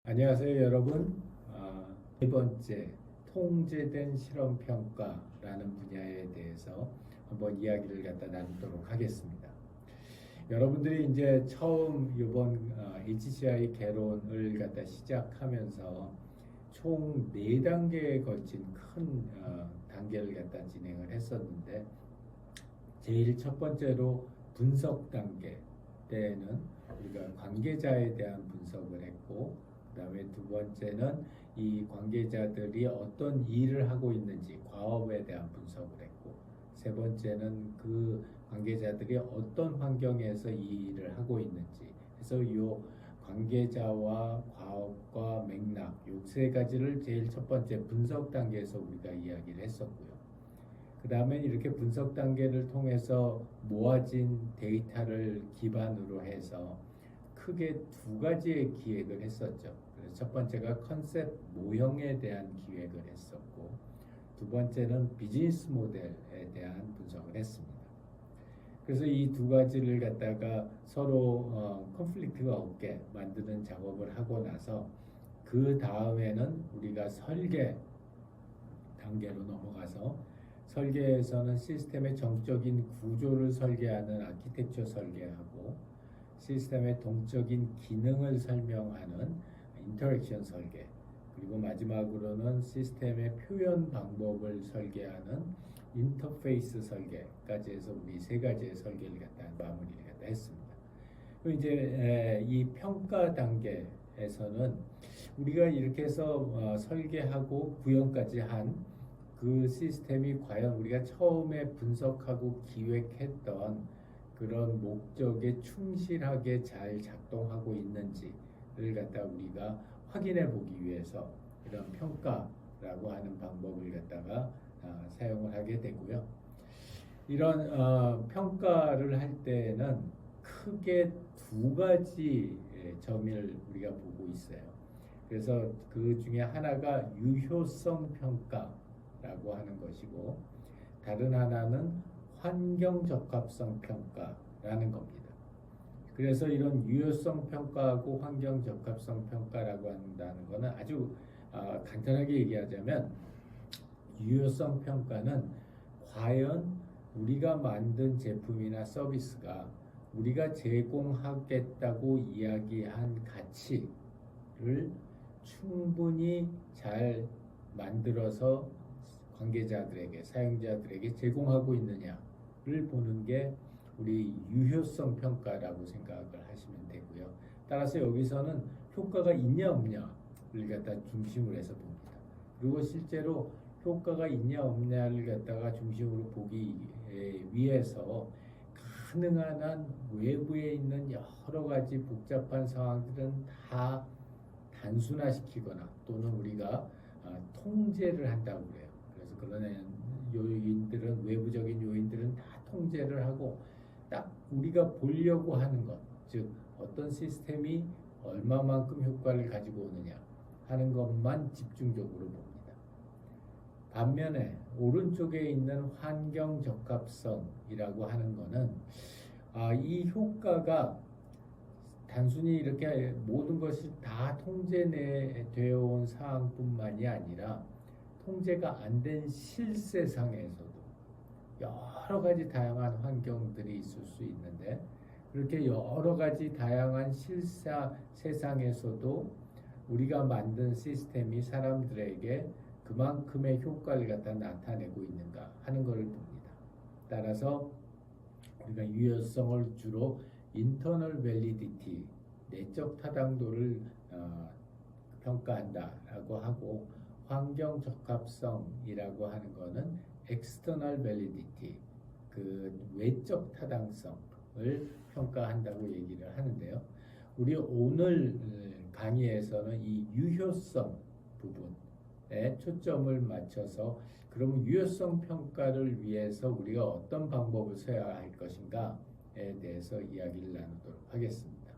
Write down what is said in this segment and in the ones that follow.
안녕하세요, 여러분. 네 번째, 통제된 실험평가라는 분야에 대해서 한번 이야기를 갖다 나누도록 하겠습니다. 여러분들이 이제 처음 이번 HCI 개론을 갖다 시작하면서 총 4단계에 걸친 큰 단계를 갖다 진행을 했었는데, 제일 첫 번째로 분석 단계 때는 우리가 관계자에 대한 분석을 했고, 그 다음에 두 번째는 이 관계자들이 어떤 일을 하고 있는지 과업에 대한 분석을 했고, 세 번째는 그 관계자들이 어떤 환경에서 이 일을 하고 있는지 해서 이 관계자와 과업과 맥락 요 세 가지를 제일 첫 번째 분석 단계에서 우리가 이야기를 했었고요. 그 다음에 이렇게 분석 단계를 통해서 모아진 데이터를 기반으로 해서 크게 두 가지의 기획을 했었죠. 그래서 첫 번째가 컨셉 모형에 대한 기획을 했었고, 두 번째는 비즈니스 모델에 대한 분석을 했습니다. 그래서 이 두 가지를 갖다가 서로 컨플릭트가 없게 만드는 작업을 하고 나서 그 다음에는 우리가 설계 단계로 넘어가서 설계에서는 시스템의 정적인 구조를 설계하는 아키텍처 설계하고 시스템의 동적인 기능을 설명하는 인터랙션 설계, 그리고 마지막으로는 시스템의 표현 방법을 설계하는 인터페이스 설계까지 해서 우리 세 가지의 설계를 갖다 마무리를 갖다 했습니다. 그리고 이제 이 평가 단계에서는 우리가 이렇게 해서 설계하고 구현까지 한 그 시스템이 과연 우리가 처음에 분석하고 기획했던 그런 목적에 충실하게 잘 작동하고 있는지를 갖다 우리가 확인해 보기 위해서 이런 평가라고 하는 방법을 갖다가 사용을 하게 되고요. 이런 평가를 할 때는 크게 두 가지 점을 우리가 보고 있어요. 그래서 그 중에 하나가 유효성 평가라고 하는 것이고, 다른 하나는 환경 적합성 평가라는 겁니다. 그래서 이런 유효성 평가하고 환경 적합성 평가라고 한다는 것은 아주 간단하게 얘기하자면, 유효성 평가는 과연 우리가 만든 제품이나 서비스가 우리가 제공하겠다고 이야기한 가치를 충분히 잘 만들어서 관계자들에게, 사용자들에게 제공하고 있느냐를 보는 게 우리 유효성 평가라고 생각을 하시면 되고요. 따라서 여기서는 효과가 있냐 없냐를 갖다 중심으로 해서 봅니다. 그리고 실제로 효과가 있냐 없냐를 갖다가 중심으로 보기 위해서 가능한 한 외부에 있는 여러 가지 복잡한 상황들은 다 단순화시키거나 또는 우리가 통제를 한다고 그래요. 그래서 그런 요인들은, 외부적인 요인들은 다 통제를 하고 딱 우리가 보려고 하는 것, 즉 어떤 시스템이 얼마만큼 효과를 가지고 오느냐 하는 것만 집중적으로 봅니다. 반면에 오른쪽에 있는 환경 적합성이라고 하는 것은 이 효과가 단순히 이렇게 모든 것이 다 통제되어 온 상황뿐만이 아니라 통제가 안 된 실세상에서도 여러 가지 다양한 환경들이 있을 수 있는데, 그렇게 여러 가지 다양한 세상에서도 우리가 만든 시스템이 사람들에게 그만큼의 효과를 갖다 나타내고 있는가 하는 것을 봅니다. 따라서 우리가 유효성을 주로 internal validity, 내적 타당도를 평가한다라고 하고, 환경 적합성이라고 하는 것은 external validity, 그 외적 타당성을 평가한다고 얘기를 하는데요. 우리 오늘 강의에서는 이 유효성 부분에 초점을 맞춰서, 그러면 유효성 평가를 위해서 우리가 어떤 방법을 써야 할 것인가에 대해서 이야기를 나누도록 하겠습니다.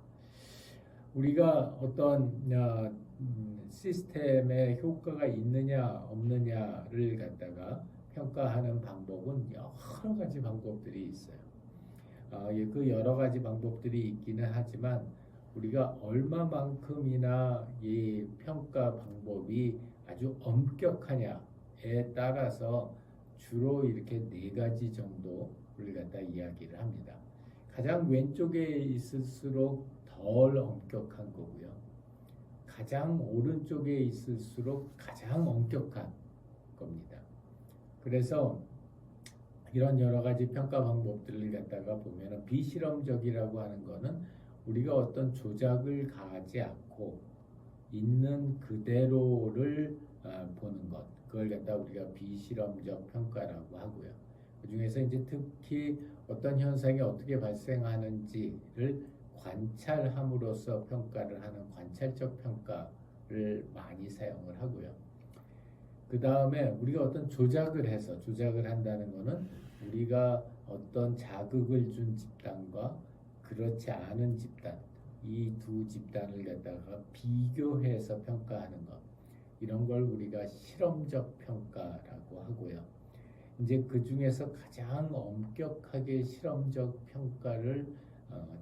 우리가 어떤 시스템에 효과가 있느냐 없느냐를 갖다가 평가하는 방법은 여러 가지 방법들이 있어요. 그 여러 가지 방법들이 있기는 하지만 우리가 얼마만큼이나 이 평가 방법이 아주 엄격하냐에 따라서 주로 이렇게 네 가지 정도를 갖다 이야기를 합니다. 가장 왼쪽에 있을수록 덜 엄격한 거고요. 가장 오른쪽에 있을수록 가장 엄격한 겁니다. 그래서 이런 여러 가지 평가 방법들을 갖다가 보면은 비실험적이라고 하는 거는 우리가 어떤 조작을 가하지 않고 있는 그대로를 보는 것, 그걸 갖다 우리가 비실험적 평가라고 하고요. 그 중에서 이제 특히 어떤 현상이 어떻게 발생하는지를 관찰함으로써 평가를 하는 관찰적 평가를 많이 사용을 하고요. 그 다음에 우리가 어떤 조작을 한다는 것은 우리가 어떤 자극을 준 집단과 그렇지 않은 집단, 이 두 집단을 갖다가 비교해서 평가하는 것, 이런 걸 우리가 실험적 평가라고 하고요. 이제 그 중에서 가장 엄격하게 실험적 평가를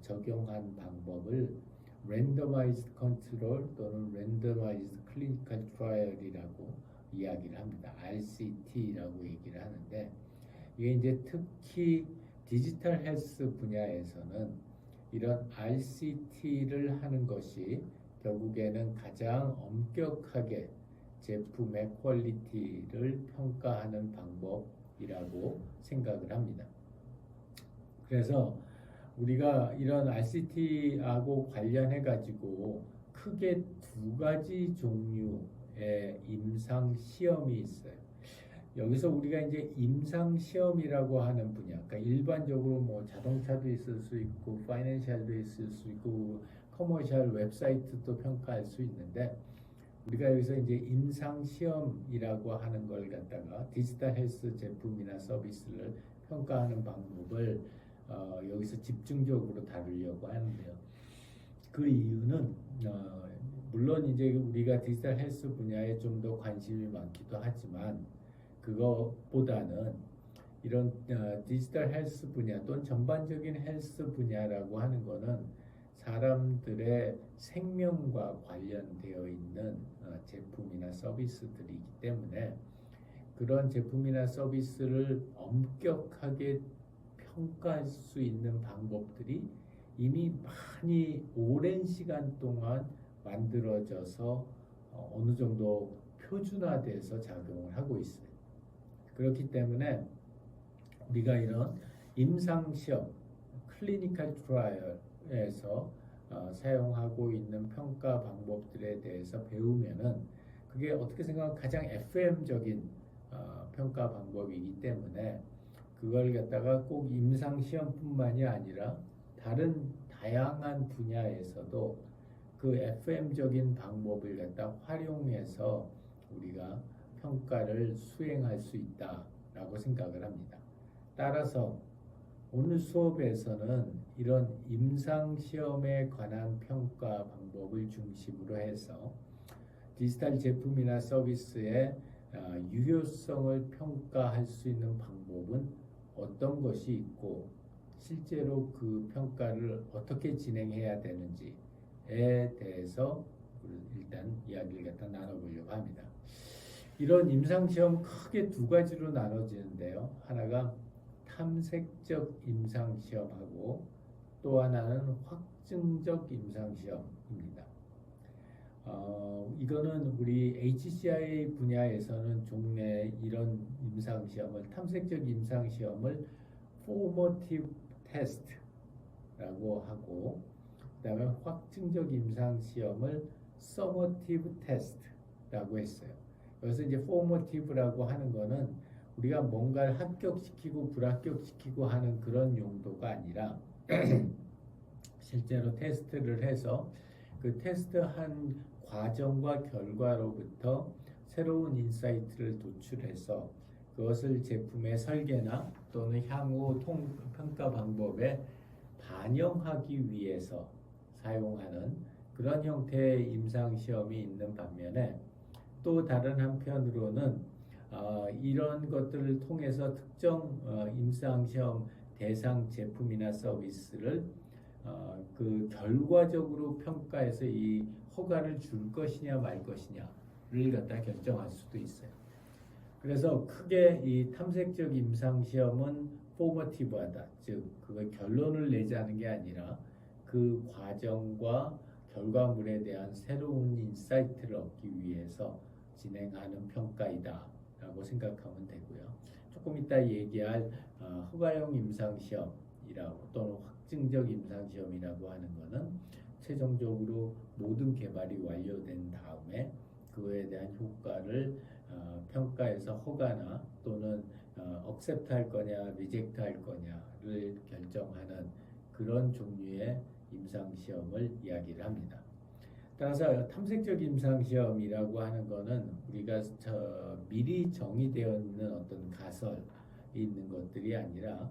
적용한 방법을 randomized control 또는 randomized clinical trial이라고 이야기를 합니다. RCT라고 얘기를 하는데, 이게 이제 특히 디지털 헬스 분야에서는 이런 RCT를 하는 것이 결국에는 가장 엄격하게 제품의 퀄리티를 평가하는 방법이라고 생각을 합니다. 그래서 우리가 이런 RCT하고 관련해 가지고 크게 두 가지 종류의 임상 시험이 있어요. 여기서 우리가 이제 임상 시험이라고 하는 분야, 그러니까 일반적으로 뭐 자동차도 있을 수 있고, 파이낸셜도 있을 수 있고, 커머셜 웹사이트도 평가할 수 있는데, 우리가 여기서 이제 임상 시험이라고 하는 걸 갖다가 디지털 헬스 제품이나 서비스를 평가하는 방법을 여기서 집중적으로 다루려고 하는데요. 그 이유는 물론 이제 우리가 디지털 헬스 분야에 좀 더 관심이 많기도 하지만 그것보다는 이런 디지털 헬스 분야 또는 전반적인 헬스 분야라고 하는 거는 사람들의 생명과 관련되어 있는 제품이나 서비스들이기 때문에 그런 제품이나 서비스를 엄격하게 평가할 수 있는 방법들이 이미 많이 오랜 시간 동안 만들어져서 어느 정도 표준화돼서 작용을 하고 있어요. 그렇기 때문에 우리가 이런 임상시험, 클리니컬 트라이얼에서 사용하고 있는 평가 방법들에 대해서 배우면은 그게 어떻게 생각하면 가장 FM적인 평가 방법이기 때문에 그걸 갖다가 꼭 임상시험뿐만이 아니라 다른 다양한 분야에서도 그 FM적인 방법을 갖다 활용해서 우리가 평가를 수행할 수 있다라고 생각을 합니다. 따라서 오늘 수업에서는 이런 임상시험에 관한 평가 방법을 중심으로 해서 디지털 제품이나 서비스의 유효성을 평가할 수 있는 방법은 어떤 것이 있고 실제로 그 평가를 어떻게 진행해야 되는지에 대해서 일단 이야기를 갖다 나눠보려고 합니다. 이런 임상시험 크게 두 가지로 나눠지는데요. 하나가 탐색적 임상시험하고 또 하나는 확증적 임상시험입니다. 이거는 우리 HCI 분야에서는 종래 이런 임상시험을 탐색적 임상시험을 formative test라고 하고 그 다음에 확증적 임상시험을 summative test라고 했어요. 그래서 이제 formative라고 하는 거는 우리가 뭔가를 합격시키고 불합격시키고 하는 그런 용도가 아니라 실제로 테스트를 해서 그 테스트한 과정과 결과로부터 새로운 인사이트를 도출해서 그것을 제품의 설계나 또는 향후 평가 방법에 반영하기 위해서 사용하는 그런 형태의 임상시험이 있는 반면에 또 다른 한편으로는 이런 것들을 통해서 특정 임상시험 대상 제품이나 서비스를 그 결과적으로 평가해서 이 허가를 줄 것이냐 말 것이냐를 갖다 결정할 수도 있어요. 그래서 크게 이 탐색적 임상 시험은 포머티브하다, 즉 그 결론을 내자는 게 아니라 그 과정과 결과물에 대한 새로운 인사이트를 얻기 위해서 진행하는 평가이다라고 생각하면 되고요. 조금 이따 얘기할 허가형 임상시험이라고 또는 확증적 임상시험이라고 하는 것은 최종적으로 모든 개발이 완료된 다음에 그에 대한 효과를 평가해서 허가나 또는 억셉트 할 거냐, 리젝트 할 거냐를 결정하는 그런 종류의 임상시험을 이야기를 합니다. 따라서 탐색적 임상시험이라고 하는 거는 우리가 미리 정의되어 있는 어떤 가설이 있는 것들이 아니라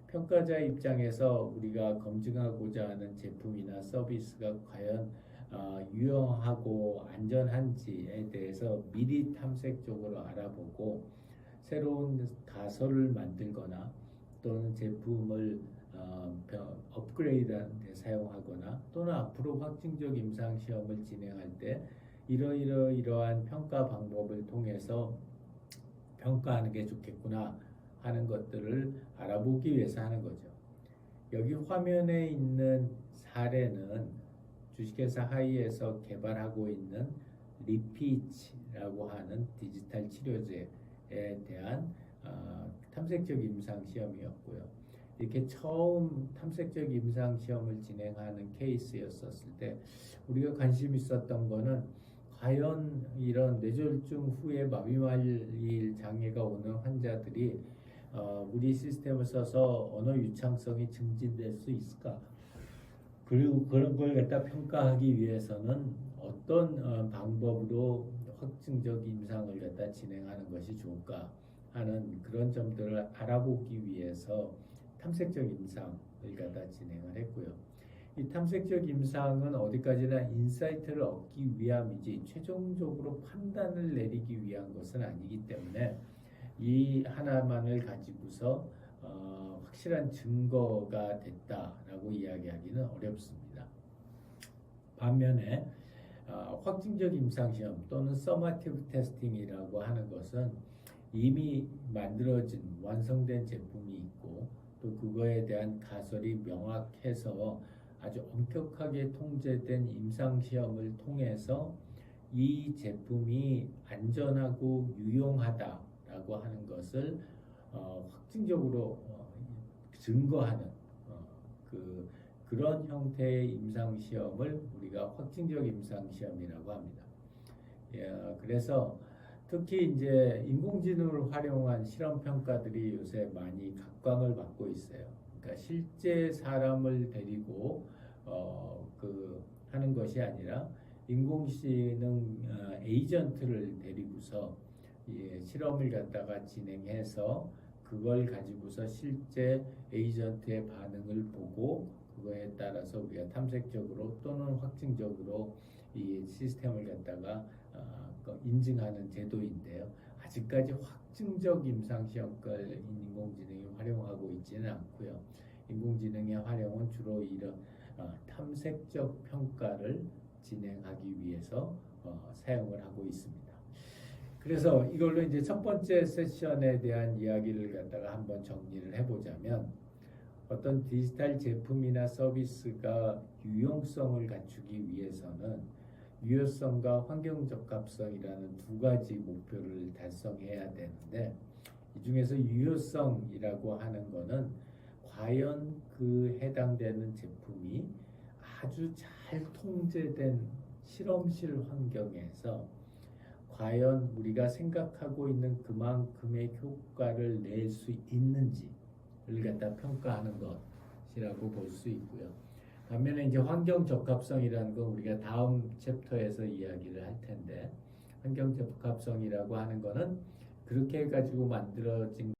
평가자 입장에서 우리가 검증하고자 하는 제품이나 서비스가 과연 유용하고 안전한지에 대해서 미리 탐색적으로 알아보고 새로운 가설을 만들거나 또는 제품을 업그레이드하는 데 사용하거나 또는 앞으로 확증적 임상시험을 진행할 때 이러한 평가 방법을 통해서 평가하는 게 좋겠구나 하는 것들을 알아보기 위해서 하는 거죠. 여기 화면에 있는 사례는 주식회사 하이에서 개발하고 있는 리피치라고 하는 디지털 치료제에 대한 탐색적 임상시험이었고요. 이렇게 처음 탐색적 임상시험을 진행하는 케이스였었을 때 우리가 관심 있었던 거는 과연 이런 뇌졸중 후에 마비말릴 장애가 오는 환자들이 우리 시스템을 써서 언어 유창성이 증진될 수 있을까? 그리고 그런 걸 갖다 평가하기 위해서는 어떤 방법으로 확증적 임상을 갖다 진행하는 것이 좋을까 하는 그런 점들을 알아보기 위해서 탐색적 임상을 갖다 진행을 했고요. 이 탐색적 임상은 어디까지나 인사이트를 얻기 위함이지 최종적으로 판단을 내리기 위한 것은 아니기 때문에 이 하나만을 가지고서 확실한 증거가 됐다라고 이야기하기는 어렵습니다. 반면에 확증적 임상시험 또는 서마티브 테스팅이라고 하는 것은 이미 만들어진 완성된 제품이 있고 또 그거에 대한 가설이 명확해서 아주 엄격하게 통제된 임상시험을 통해서 이 제품이 안전하고 유용하다라고 하는 것을 확증적으로 증거하는 그런 형태의 임상시험을 우리가 확증적 임상시험이라고 합니다. 그래서 특히 이제 인공지능을 활용한 실험 평가들이 요새 많이 각광을 받고 있어요. 그러니까 실제 사람을 데리고 하는 것이 아니라 인공지능 에이전트를 데리고서 실험을 갖다가 진행해서 그걸 가지고서 실제 에이전트의 반응을 보고 그거에 따라서 우리가 탐색적으로 또는 확증적으로 이 시스템을 갖다가 인증하는 제도인데요. 아직까지 확증적 임상시험을 인공지능이 활용하고 있지는 않고요. 인공지능의 활용은 주로 이런 탐색적 평가를 진행하기 위해서 사용을 하고 있습니다. 그래서 이걸로 이제 첫 번째 세션에 대한 이야기를 갖다가 한번 정리를 해보자면 어떤 디지털 제품이나 서비스가 유용성을 갖추기 위해서는 유효성과 환경 적합성이라는 두 가지 목표를 달성해야 되는데 이 중에서 유효성이라고 하는 거는 과연 그 해당되는 제품이 아주 잘 통제된 실험실 환경에서 과연 우리가 생각하고 있는 그만큼의 효과를 낼 수 있는지를 갖다 평가하는 것이라고 볼 수 있고요. 반면에 이제 환경 적합성이라는 건 우리가 다음 챕터에서 이야기를 할 텐데 환경 적합성이라고 하는 거는 그렇게 해가지고 만들어진